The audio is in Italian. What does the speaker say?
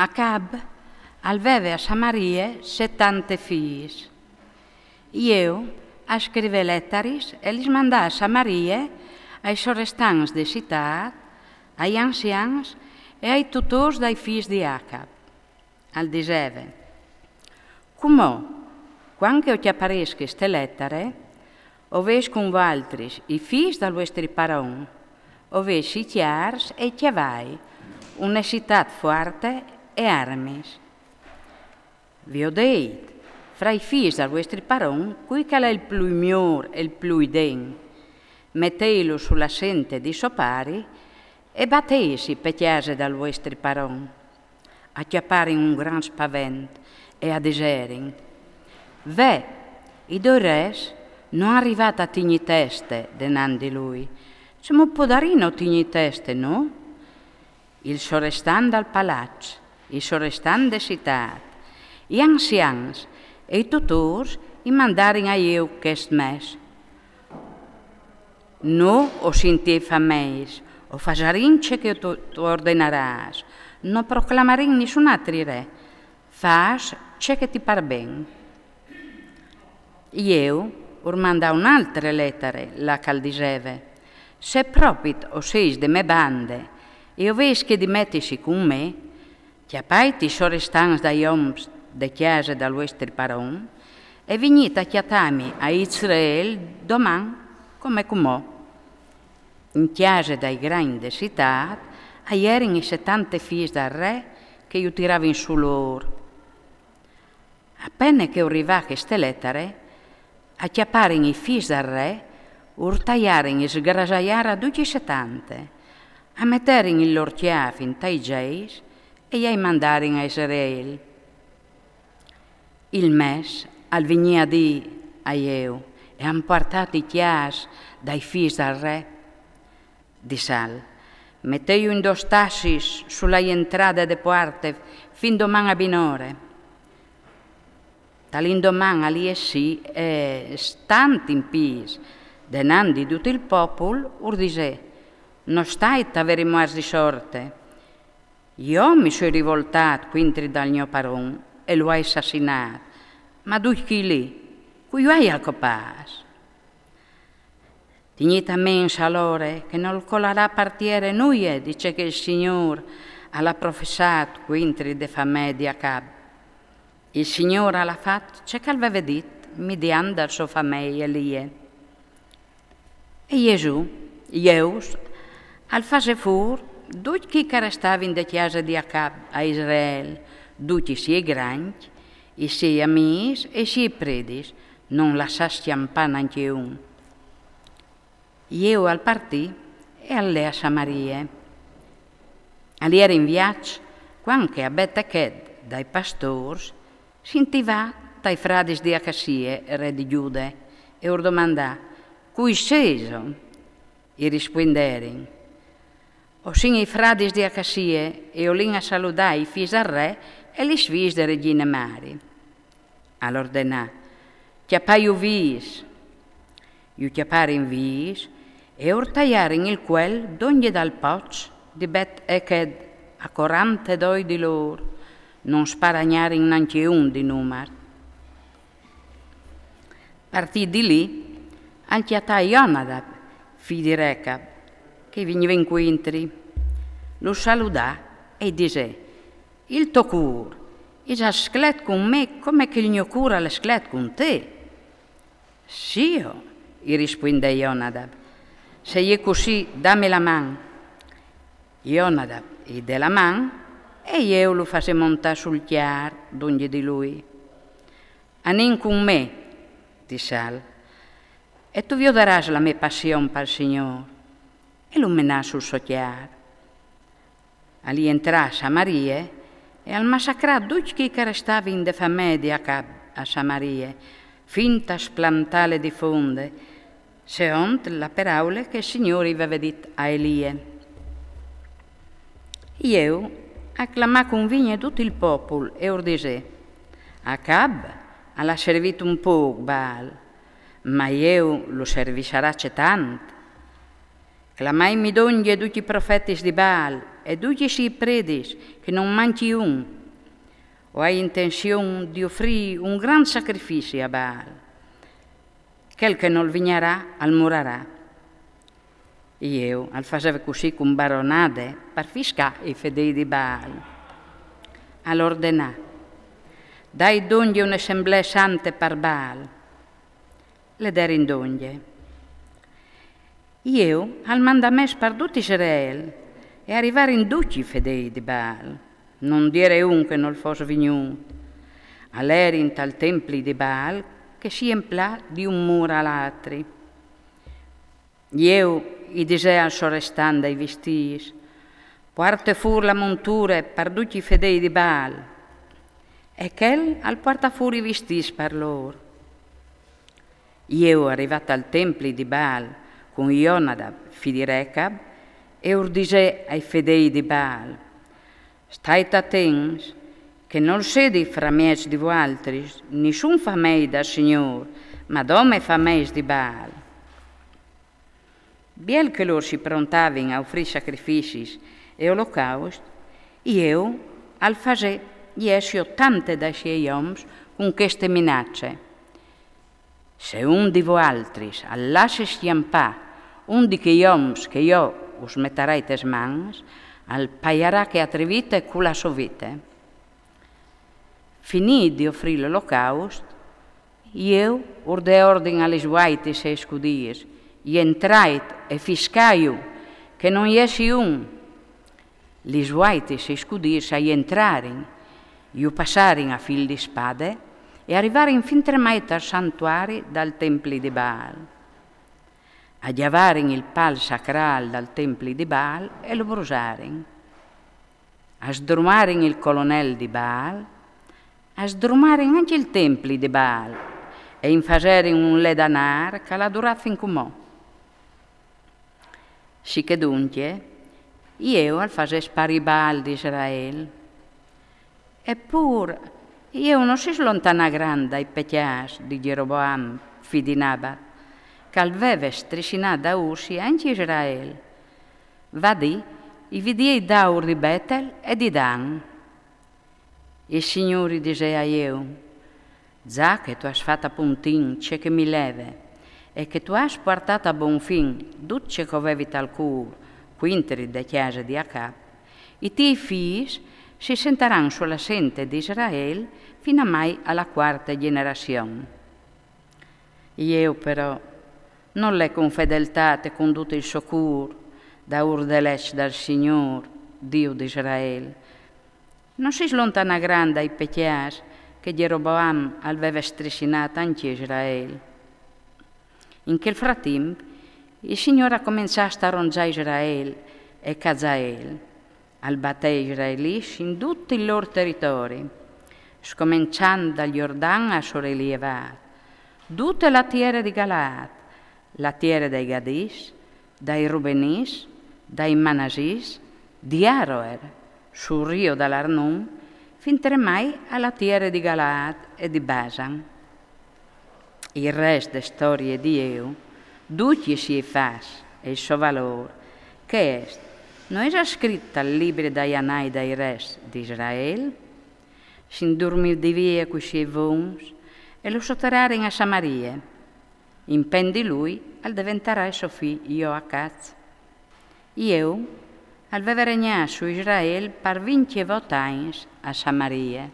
Acab aveva a Samaria 70 figli. Io scrive lettere e li mandava a Samaria ai sovrastants de città, agli anziani e ai tutori dei figli di Acab. Al diceva, come quando ti apparesca queste lettere, ovesi con altri i figli del vostro parone, ovesi chiari e chiavai, una città forte e armi. Vi ho detto, fra i figli del vostro parone, qui che è il più migliore e il più degno, mettelo sulla sente di sopari e battesi per chiese del vostro parone, a chiappare in un gran spavento e a diserin. Ve, i due res, non arrivate a tigni teste denandi lui, siamo podarino tigni teste, no? Il sorestan dal palazzo, il sorestan de città, gli anziani e i tutori i mandarin a io quest mes. No o sinti fameis, o fasarince che tu ordenaras, non proclamarin nessun altri re, fas ciò che ti par ben. Io manda un'altra lettera, la caldiseve, se proprio o seis de me bande, e oves che dimettisi con me, chiappai ti sorestans dai oms de chiesa del vostro paron, e venite a chiatami a Israel domani come comò. In chiesa dai grandi città, erano i 70 figli del re che io tiravo in su loro. Appena che arrivava queste lettere, a chiapparen i figli del re, urtaiaren e sgrasaiaren a tutti i 70, a metteren il loro chiavi in tai geis e gli mandaren a Israele. Il mes al venia di a io e han portato i chiavi dai figli del re. Di sal, metteio in dos tassis sulla entrata de porte fin domani a binore. Tal'indomani ali e sì, stanti in pis, denandi tutto il popolo, urdise, non stai a avere muas di sorte. Io mi sono rivoltato quintri dal mio paron e lo hai assassinato, ma tu chi lì, cui hai al copas? Tignita mensa allora che non colarà partiere nuie, dice che il Signore ha professato quintri de famè di Acab. Il Signore l'ha fatto, c'è che aveva detto, mi dian dal suo famiglia Elie. E Gesù, Ieus, al fase fur, tutti che restavano in de chiesa di Acab a Israele, tutti sia grandi, e sia amici e sia predis, non lasciasti chiampare anche un. Io al partì e alle a Samaria. Ali era in viaggio, quando a Betached dai pastori, sentiva dai frades di Acassie, re di Giude, e domandò, cui sceso? E risponderen, o sin i frades di Acassie, e olin a saludare i figli del re e li figli de regina Mari. All'ordinà, chiappai u vis, io chiappare in vis, e ortaiaren il quel d'ogni dal poc di Bet-Eked a 42 di loro, non sparagnaren neanche un di numero. Partì di lì, al chiatai Ionadab, figlio di Recab, che veniva incontri, lo saludà e disse, il tuo cur, è già sclet con me come che il mio cura è sclet con te. Sì, gli risponde Ionadab, se è così, dammi la mano. Ionadab gli dà la mano e io lo face montare sul chiar d'ogni di lui. Anin con me, disse, e tu vi daras la mia passione per il Signore. E lo menà sul suo chiar. Ali entrà a Samaria e al massacrà tutti che restavano in de famè di Acab a Samaria, finta splantale di fonde, secondo la parola che il Signore aveva detto a Elie. Io acclamà con vigne tutto il popolo e ordise, Acab ha servito un po' Baal, ma io lo servisarà tanto. Clamai mi d'ogni tutti i profeti di Baal e tutti predis che non manchi un, o hai intenzione di offrire un gran sacrificio a Baal. Quel che non vignerà, al morarà. Io al facevo così con baronade per fiscare i fedeli di Baal. All'ordinà, dai donne un'assemblea santa per Baal. Le der in donne. Io al mandamento per tutti Israele e arrivare in tutti i fedeli di Baal. Non dire un che non fosse venuto. All'era in tal templi di Baal che si emplà di un muro all'altro. Io i disea al sorrestando i vestiti, porta fuori la montura per tutti i fedeli di Baal, e quel al porta fuori i vestiti per loro. Io arrivato al tempio di Baal con Ionadab, figlio di Recab, e ordise ai fedeli di Baal, state attenti che non sedi fra me di voi, nessun fa me da Signore, ma dome fa me di Baal. Biel che loro si prontavano a offrire sacrifici e olocausti, io al fare jessi tante da sei oms con queste minacce. Se un di voi altri lascia stiampà un di quei oms che io us metterei tes mans, al paiarà che attrevite con la sua vita. Finì di offrire l'olocausto, io orde ordine alle suaiti e scudiers, e entrai e fiscai che non jessi un. Gli suaiti e scudiers a entrare, io passare a fil di spade e arrivare in fin tremai al santuario dal tempio di Baal. A chiavare il pal sacral dal tempio di Baal e lo brusare. A sdrumare il colonnello di Baal, a sdrumare anche il tempio di Baal e in fare un ledanar che la durà fin comò. Si che dunque, io al fare spari Baal di Israele, eppure io non si slontana grande dai pecciati di Geroboam, figlio di Nabat, che aveva striscinato da Ursi anche Israele. Vadì, i vidi daur di Betel e di Dan. Il Signore diceva io, già che tu hai fatto puntin ciò che mi leve, e che tu hai portato a buon fin tutto ciò che avevi al cuore, quinteri da chiesa di Acab, i tuoi figli si sentiranno sulla sente di Israele fino a mai alla quarta generazione. Io però non le con fedeltà e con tutto il soccorso da urdelec dal Signore, Dio di Israele. Non si slontana grande ai peccati che Geroboam aveva striscinato anche Israele. In quel frattempo, il Signore ha cominciato a rongiare Israele e Cazael, al battere israeliti in tutto il loro territorio, scominciando dal Giordano a sollevare tutta la terra di Galaad, la terra dei Gadis, dai Rubenis, dai Manasis, di Aroer, sul rio dell'Arnon, fin tremai alla terra di Galaad e di Basan. Il resto delle storie di Eo, tutti si fa e il suo valore, che è, non è scritto al libro dei Anai dei Res di Israele, si indormì di via con i suoi vons e lo sotterrarono a Samaria. In pen di lui al diventerà suo figlio Joacaz. Io aveva regnato su Israele per 20 anni a Samaria.